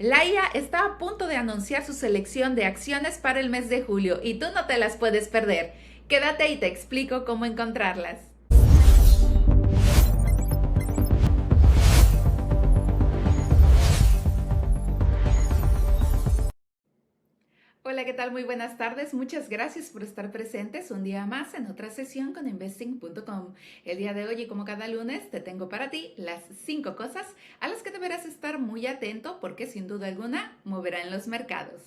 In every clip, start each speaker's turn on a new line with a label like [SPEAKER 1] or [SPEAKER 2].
[SPEAKER 1] La IA está a punto de anunciar su selección de acciones para el mes de julio y tú no te las puedes perder. Quédate y te explico cómo encontrarlas. Hola, ¿qué tal? Muy buenas tardes. Muchas gracias por estar presentes un día más en otra sesión con investing.com. El día de hoy y como cada lunes te tengo para ti las 5 cosas a las que deberás estar muy atento porque sin duda alguna moverán los mercados.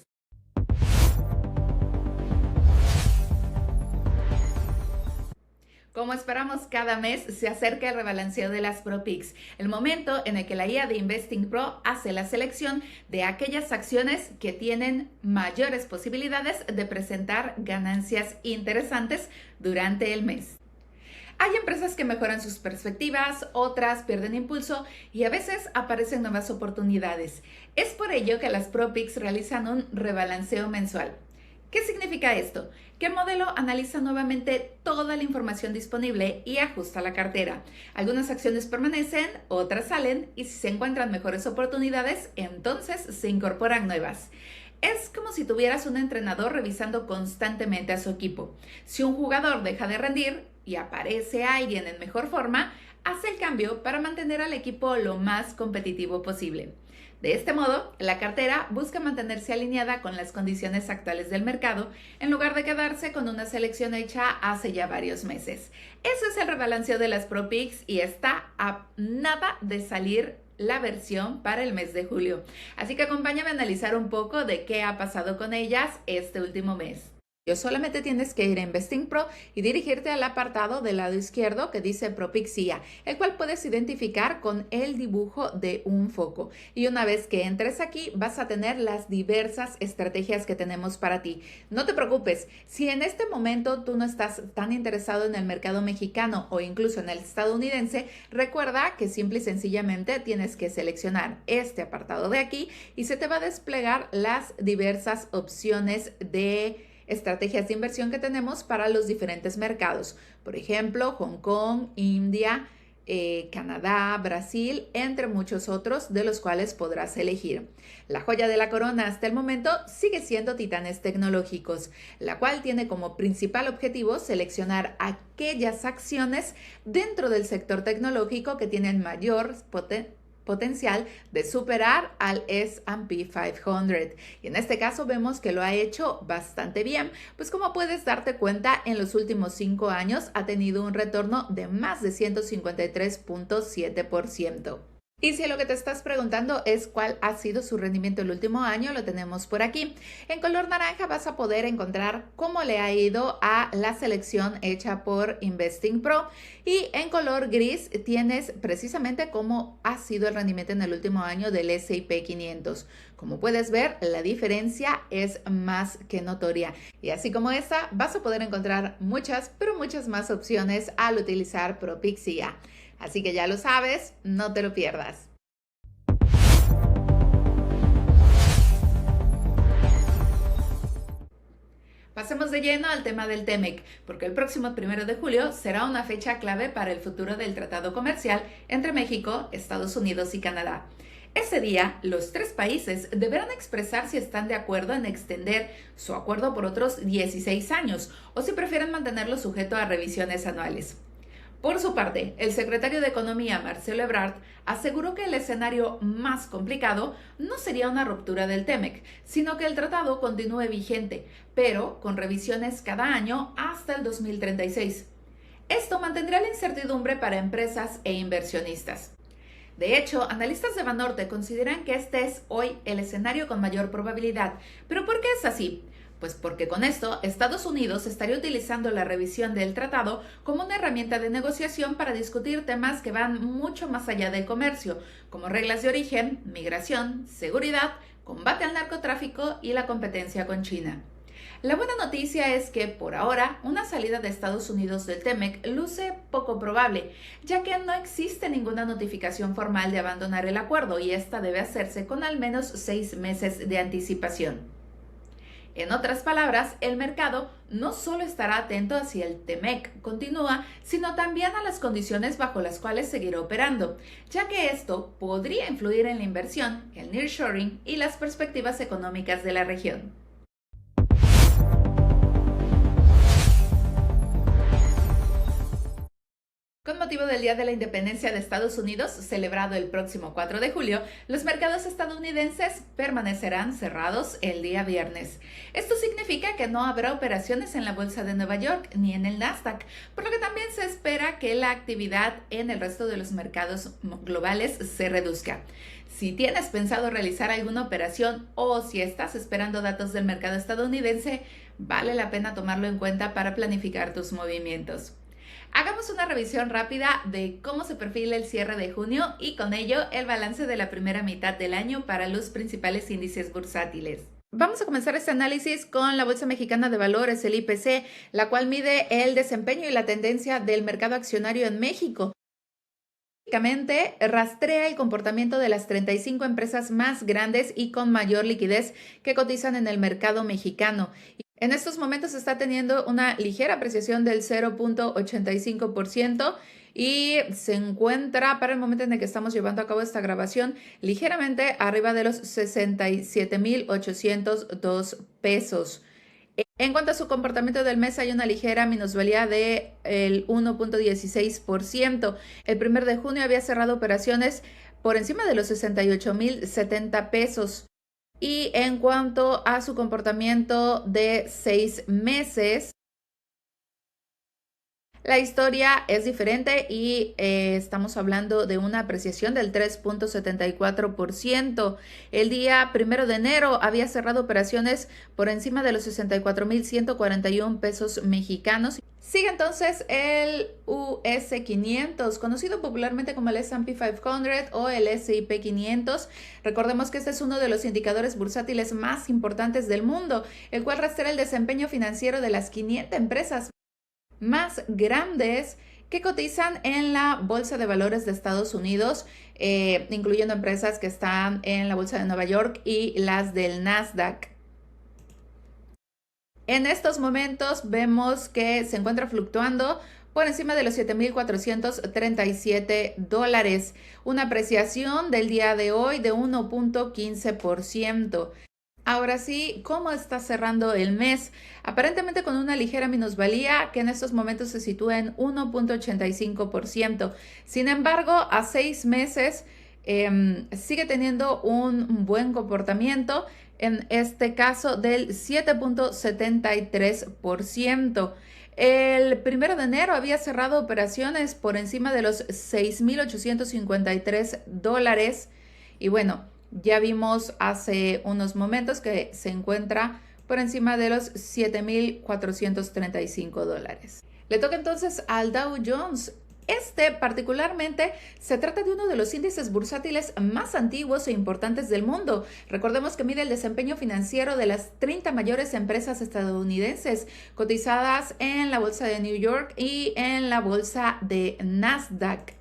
[SPEAKER 1] Como esperamos cada mes, se acerca el rebalanceo de las ProPicks, el momento en el que la IA de Investing Pro hace la selección de aquellas acciones que tienen mayores posibilidades de presentar ganancias interesantes durante el mes. Hay empresas que mejoran sus perspectivas, otras pierden impulso y a veces aparecen nuevas oportunidades. Es por ello que las ProPicks realizan un rebalanceo mensual. ¿Qué significa esto? Que el modelo analiza nuevamente toda la información disponible y ajusta la cartera. Algunas acciones permanecen, otras salen y si se encuentran mejores oportunidades, entonces se incorporan nuevas. Es como si tuvieras un entrenador revisando constantemente a su equipo. Si un jugador deja de rendir y aparece alguien en mejor forma, hace el cambio para mantener al equipo lo más competitivo posible. De este modo, la cartera busca mantenerse alineada con las condiciones actuales del mercado en lugar de quedarse con una selección hecha hace ya varios meses. Eso es el rebalanceo de las ProPicks y está a nada de salir la versión para el mes de julio. Así que acompáñame a analizar un poco de qué ha pasado con ellas este último mes. Solamente tienes que ir a Investing Pro y dirigirte al apartado del lado izquierdo que dice ProPicks IA, el cual puedes identificar con el dibujo de un foco. Y una vez que entres aquí, vas a tener las diversas estrategias que tenemos para ti. No te preocupes, si en este momento tú no estás tan interesado en el mercado mexicano o incluso en el estadounidense, recuerda que simple y sencillamente tienes que seleccionar este apartado de aquí y se te va a desplegar las diversas opciones de estrategias de inversión que tenemos para los diferentes mercados. Por ejemplo, Hong Kong, India, Canadá, Brasil, entre muchos otros de los cuales podrás elegir. La joya de la corona hasta el momento sigue siendo Titanes Tecnológicos, la cual tiene como principal objetivo seleccionar aquellas acciones dentro del sector tecnológico que tienen mayor potencial de superar al S&P 500 y en este caso vemos que lo ha hecho bastante bien, pues como puedes darte cuenta en los últimos 5 años ha tenido un retorno de más de 153.7%. Y si lo que te estás preguntando es cuál ha sido su rendimiento el último año, lo tenemos por aquí. En color naranja vas a poder encontrar cómo le ha ido a la selección hecha por Investing Pro y en color gris tienes precisamente cómo ha sido el rendimiento en el último año del S&P 500. Como puedes ver, la diferencia es más que notoria. Y así como esta, vas a poder encontrar muchas, pero muchas más opciones al utilizar ProPicks IA. Así que ya lo sabes, no te lo pierdas. Pasemos de lleno al tema del TEMEC, porque el próximo 1 de julio será una fecha clave para el futuro del tratado comercial entre México, Estados Unidos y Canadá. Ese día, los 3 países deberán expresar si están de acuerdo en extender su acuerdo por otros 16 años o si prefieren mantenerlo sujeto a revisiones anuales. Por su parte, el secretario de Economía, Marcelo Ebrard, aseguró que el escenario más complicado no sería una ruptura del TEMEC, sino que el tratado continúe vigente, pero con revisiones cada año hasta el 2036. Esto mantendrá la incertidumbre para empresas e inversionistas. De hecho, analistas de Banorte consideran que este es hoy el escenario con mayor probabilidad. ¿Pero por qué es así? Pues porque con esto Estados Unidos estaría utilizando la revisión del tratado como una herramienta de negociación para discutir temas que van mucho más allá del comercio, como reglas de origen, migración, seguridad, combate al narcotráfico y la competencia con China. La buena noticia es que, por ahora, una salida de Estados Unidos del TEMEC luce poco probable, ya que no existe ninguna notificación formal de abandonar el acuerdo y esta debe hacerse con al menos 6 meses de anticipación. En otras palabras, el mercado no solo estará atento a si el TEMEC continúa, sino también a las condiciones bajo las cuales seguirá operando, ya que esto podría influir en la inversión, el nearshoring y las perspectivas económicas de la región. Con motivo del Día de la Independencia de Estados Unidos, celebrado el próximo 4 de julio, los mercados estadounidenses permanecerán cerrados el día viernes. Esto significa que no habrá operaciones en la Bolsa de Nueva York ni en el Nasdaq, por lo que también se espera que la actividad en el resto de los mercados globales se reduzca. Si tienes pensado realizar alguna operación o si estás esperando datos del mercado estadounidense, vale la pena tomarlo en cuenta para planificar tus movimientos. Hagamos una revisión rápida de cómo se perfila el cierre de junio y con ello el balance de la primera mitad del año para los principales índices bursátiles. Vamos a comenzar este análisis con la Bolsa Mexicana de Valores, el IPC, la cual mide el desempeño y la tendencia del mercado accionario en México. Básicamente, rastrea el comportamiento de las 35 empresas más grandes y con mayor liquidez que cotizan en el mercado mexicano. En estos momentos está teniendo una ligera apreciación del 0.85% y se encuentra para el momento en el que estamos llevando a cabo esta grabación ligeramente arriba de los 67,802 pesos. En cuanto a su comportamiento del mes, hay una ligera minusvalía del 1.16%. El 1 de junio había cerrado operaciones por encima de los 68,070 pesos. Y en cuanto a su comportamiento de 6 meses, la historia es diferente y estamos hablando de una apreciación del 3.74%. El día 1 de enero había cerrado operaciones por encima de los 64,141 pesos mexicanos. Sigue entonces el US 500, conocido popularmente como el S&P 500 o el S&P 500. Recordemos que este es uno de los indicadores bursátiles más importantes del mundo, el cual rastrea el desempeño financiero de las 500 empresas más grandes que cotizan en la Bolsa de Valores de Estados Unidos, incluyendo empresas que están en la Bolsa de Nueva York y las del Nasdaq. En estos momentos vemos que se encuentra fluctuando por encima de los $7,437, una apreciación del día de hoy de 1.15%. Ahora sí, ¿cómo está cerrando el mes? Aparentemente con una ligera minusvalía que en estos momentos se sitúa en 1.85%. Sin embargo, a 6 meses sigue teniendo un buen comportamiento, en este caso del 7.73%. El 1 de enero había cerrado operaciones por encima de los $6,853 y bueno, ya vimos hace unos momentos que se encuentra por encima de los $7,435. Le toca entonces al Dow Jones. Particularmente se trata de uno de los índices bursátiles más antiguos e importantes del mundo. Recordemos que mide el desempeño financiero de las 30 mayores empresas estadounidenses cotizadas en la Bolsa de New York y en la Bolsa de Nasdaq.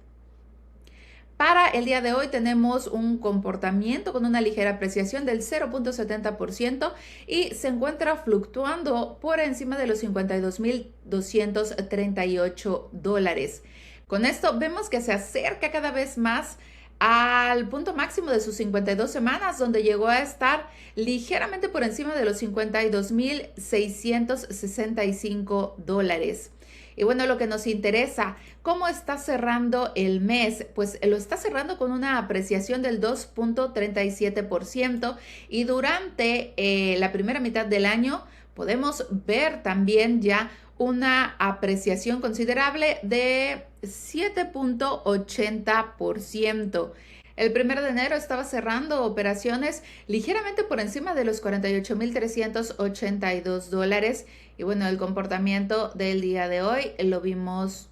[SPEAKER 1] Para el día de hoy tenemos un comportamiento con una ligera apreciación del 0.70% y se encuentra fluctuando por encima de los $52,238. Con esto vemos que se acerca cada vez más al punto máximo de sus 52 semanas, donde llegó a estar ligeramente por encima de los $52,665. Y bueno, lo que nos interesa, ¿cómo está cerrando el mes? Pues lo está cerrando con una apreciación del 2.37% y durante la primera mitad del año podemos ver también ya una apreciación considerable de 7.80%. El 1 de enero estaba cerrando operaciones ligeramente por encima de los $48,382. Y bueno, el comportamiento del día de hoy lo vimos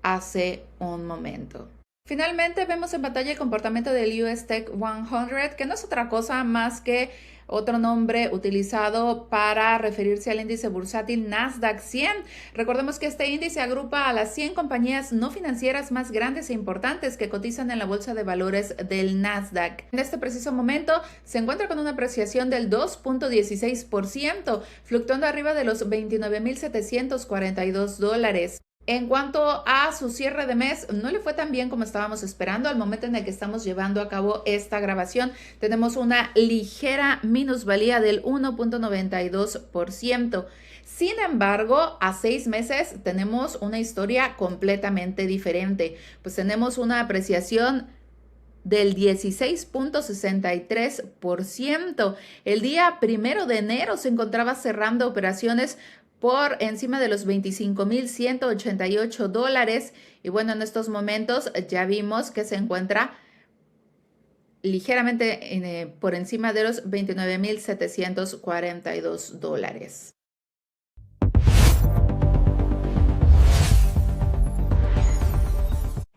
[SPEAKER 1] hace un momento. Finalmente vemos en pantalla el comportamiento del US Tech 100, que no es otra cosa más que otro nombre utilizado para referirse al índice bursátil Nasdaq 100. Recordemos que este índice agrupa a las 100 compañías no financieras más grandes e importantes que cotizan en la bolsa de valores del Nasdaq. En este preciso momento se encuentra con una apreciación del 2.16%, fluctuando arriba de los $29,742. En cuanto a su cierre de mes, no le fue tan bien como estábamos esperando. Al momento en el que estamos llevando a cabo esta grabación, tenemos una ligera minusvalía del 1.92%. Sin embargo, a 6 meses tenemos una historia completamente diferente. Pues tenemos una apreciación del 16.63%. El día 1 de enero se encontraba cerrando operaciones por encima de los $25,188. Y bueno, en estos momentos ya vimos que se encuentra ligeramente por encima de los $29,742.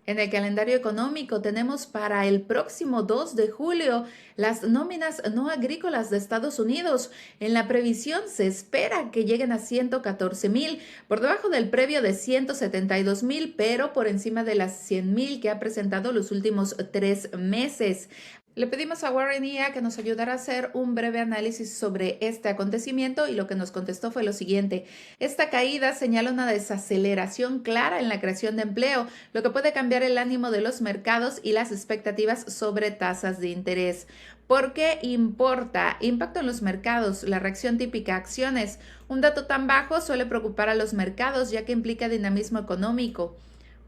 [SPEAKER 1] En el calendario económico tenemos para el próximo 2 de julio las nóminas no agrícolas de Estados Unidos. En la previsión se espera que lleguen a 114,000, por debajo del previo de 172,000, pero por encima de las 100,000 que ha presentado los últimos 3 meses. Le pedimos a Warren Ia que nos ayudara a hacer un breve análisis sobre este acontecimiento y lo que nos contestó fue lo siguiente. Esta caída señala una desaceleración clara en la creación de empleo, lo que puede cambiar el ánimo de los mercados y las expectativas sobre tasas de interés. ¿Por qué importa? Impacto en los mercados, la reacción típica a acciones. Un dato tan bajo suele preocupar a los mercados ya que implica dinamismo económico.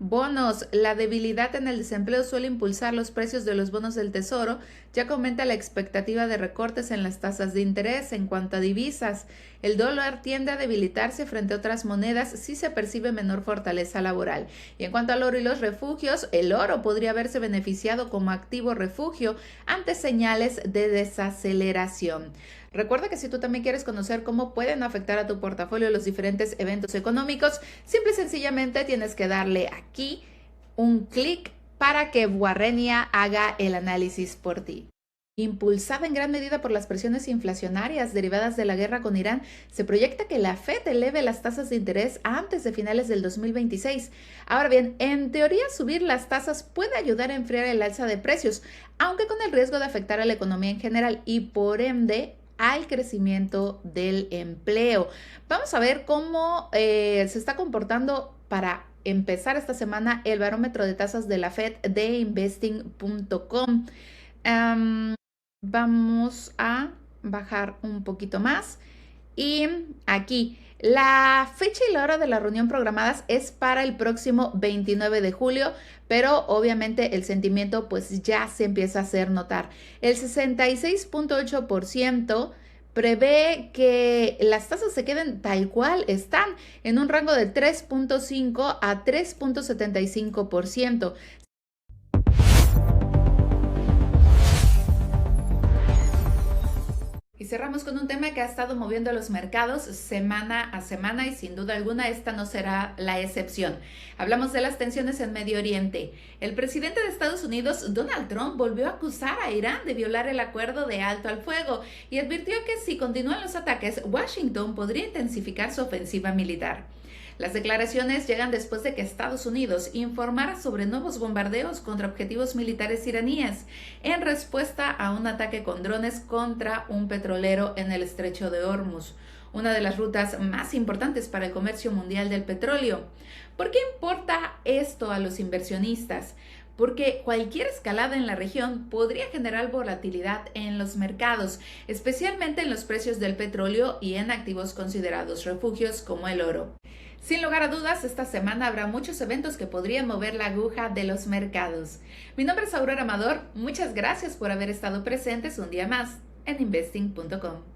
[SPEAKER 1] Bonos. La debilidad en el desempleo suele impulsar los precios de los bonos del Tesoro, ya que aumenta la expectativa de recortes en las tasas de interés. En cuanto a divisas, el dólar tiende a debilitarse frente a otras monedas si se percibe menor fortaleza laboral. Y en cuanto al oro y los refugios, el oro podría haberse beneficiado como activo refugio ante señales de desaceleración. Recuerda que si tú también quieres conocer cómo pueden afectar a tu portafolio los diferentes eventos económicos, simple y sencillamente tienes que darle aquí un clic para que Warren Ia haga el análisis por ti. Impulsada en gran medida por las presiones inflacionarias derivadas de la guerra con Irán, se proyecta que la Fed eleve las tasas de interés antes de finales del 2026. Ahora bien, en teoría subir las tasas puede ayudar a enfriar el alza de precios, aunque con el riesgo de afectar a la economía en general y por ende al crecimiento del empleo. Vamos a ver cómo se está comportando para empezar esta semana el barómetro de tasas de la Fed de investing.com. Vamos a bajar un poquito más y aquí la fecha y la hora de la reunión programadas es para el próximo 29 de julio, pero obviamente el sentimiento pues ya se empieza a hacer notar. El 66.8% prevé que las tasas se queden tal cual están en un rango de 3.5 a 3.75%. Y cerramos con un tema que ha estado moviendo a los mercados semana a semana y sin duda alguna esta no será la excepción. Hablamos de las tensiones en Medio Oriente. El presidente de Estados Unidos, Donald Trump, volvió a acusar a Irán de violar el acuerdo de alto al fuego y advirtió que si continúan los ataques, Washington podría intensificar su ofensiva militar. Las declaraciones llegan después de que Estados Unidos informara sobre nuevos bombardeos contra objetivos militares iraníes en respuesta a un ataque con drones contra un petrolero en el estrecho de Hormuz, una de las rutas más importantes para el comercio mundial del petróleo. ¿Por qué importa esto a los inversionistas? Porque cualquier escalada en la región podría generar volatilidad en los mercados, especialmente en los precios del petróleo y en activos considerados refugios como el oro. Sin lugar a dudas, esta semana habrá muchos eventos que podrían mover la aguja de los mercados. Mi nombre es Aurora Amador, muchas gracias por haber estado presentes un día más en investing.com.